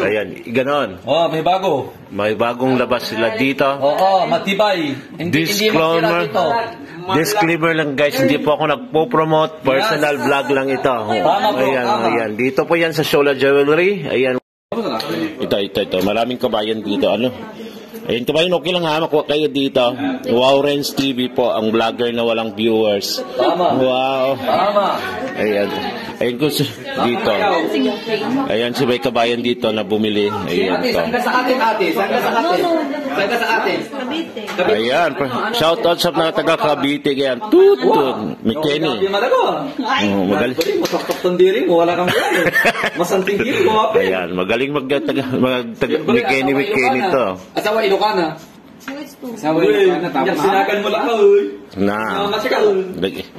presyo. Ayan, ganon. Oh, may bago. May bagong labas sila dito. Oo, matibay. Hindi Disclaimer. masira dito. Disclaimer lang guys, hindi po ako nagpo-promote. Personal vlog lang ito. Tama po, Ayan, tama. ayan. Dito po yan sa Shola Jewelry. Ayan. Ito. Maraming kabayan dito. Ano? Ayun, kabayan, okay lang ha. Makuha kayo dito. Wow Renz TV po, ang vlogger na walang viewers. Tama. Wow. Tama. Ayan. Ayun ko dito. Ayan, si may kabayan dito na bumili. Ayan Ate, to. saan ka sa atin, ate? Saan ka sa atin? Saan ka sa atin? Ayan. Shout out sa mga taga Cavite. Ayan. Tutun. May Kenny. Oh, magaling. Masaktak tandiri mo, wala kang gano'n. Masanting diri mo, ape. Ayan, magaling may Kenny to. Asawa Ilocana. Asawa Ilocana, tama na. Sinakan mo lang, oy. Na. Masika, oy.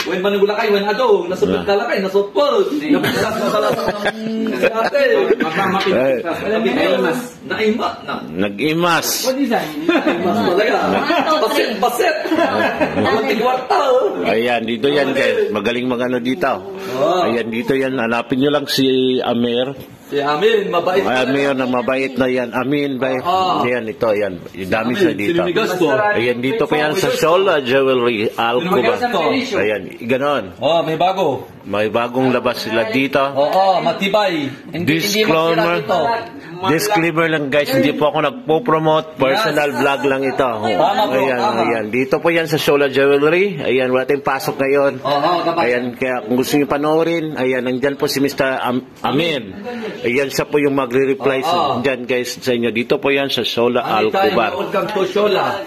Wen manugulakay, wen adong. Nasubod ka lakay, nasupod. Napasalas mo sa lasang ng ate. Mapamapit. Naima. Nag-imas. Naimas talaga. Baset. Matigwarta. Ayan, dito yan guys. Magaling magano dito. Ayan, dito yan. Hanapin nyo lang si Amir. Si Amin, mabait. Amir na mabait na yan. Amin ba? Ayan, ito. Ayan. Dami sa dito. Ayan, dito pa yan sa Shola Jewelry. Alcoba. Ayan, ganon. Oh, may bago. May bagong labas sila dito. Oo, matibay. Hindi masira Disclaimer. dito. Disclaimer lang guys, hindi po ako nagpo-promote. Personal vlog lang ito. Tama po, Ayan, tama. ayan. Dito po yan sa Shola Jewelry. Ayan, wala tayong pasok ngayon. Oo, kapag. Ayan, kaya kung gusto nyo panoorin, ayan, nandyan po si Mr. Amin. Ayan, siya po yung magre-reply dyan guys sa inyo. Dito po yan sa Shola Alcobar.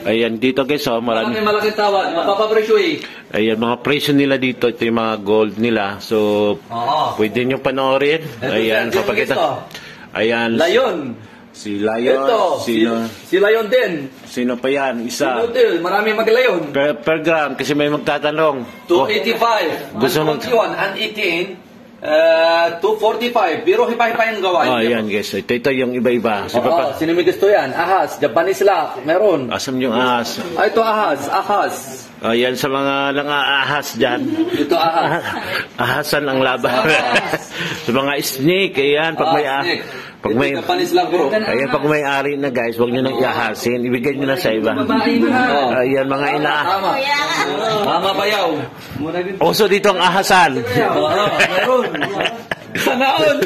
Ayan, dito guys, marami. Malaking tawad, mapapapresyo eh. Ayan, mga presyo nila dito. Ito yung mga gold nila. So, pwede nyo panoorin. Ayan, papakita. Ayan. Lion. Si Lion. Ito, Sino? si Lion din. Sino pa yan? Isa. Sino din? Marami mag-Lion. Per gram, kasi may magtatanong. 285. Gusto mo- 121, and 18. 245. Biro hipay-hipay ang gawain. Ayan guys. Ito yung iba-iba. Si Oo, Papa. sino may gusto yan? Ahas, Japanese lock, meron. Asam yung ahas. Ito ahas. Ayan sa mga ahas dyan. Ito ahas. Ahasan ang laban. Sa mga snake, ayan. Pag may snake. pag Ito may Japanese lock, bro. ayan, pag may ari na guys, huwag nyo nang iahasin. Ibigay nyo na sa iba. Ayan, mga Tama. Mama bayaw. Oso dito ang ahasan. Oo, meron. Sanaon.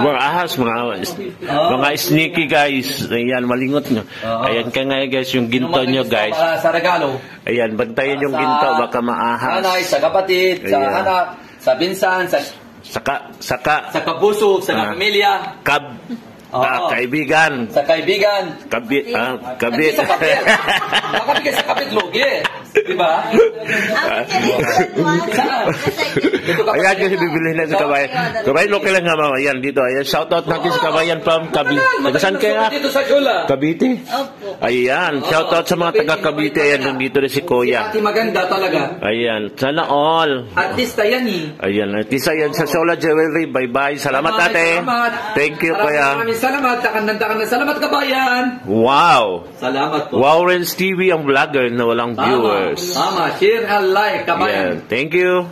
Mga ahas, mga sneaky guys. Ayan, malingot nyo. Ayan ka nga guys, yung ginto nyo guys. Sa regalo. Ayan, bantayan yung ginto, baka maahas. Nanay, sa kapatid, sa Ayan. anak, sa binsan, sa Saka, kabuso, sa pamilya, kaibigan. sa kaibigan. Kabit. Sa kapit. Makabigay sa kapit lugi. Diba? Ayan kasi bibili na sa kabayan. Kabayan, okay lang nga mama. Ayan, dito. Ayan, shoutout natin sa kabayan from Cavite. Saan kaya? Dito sa Shola. Cavite? Ayan, shoutout sa mga taga Cavite. Ayan, nandito rin si Kuya. Ati maganda talaga. Ayan, sana all. Artista yan eh. Ayan, artista yan sa Shola Jewelry. Bye-bye. Salamat ate. Thank you, Kuya. Maraming salamat. Takan ng salamat kabayan. Wow. Salamat po. Wow Renz TV ang vlogger na walang viewers. Tama. Share and like kabayan. Ayan, thank you.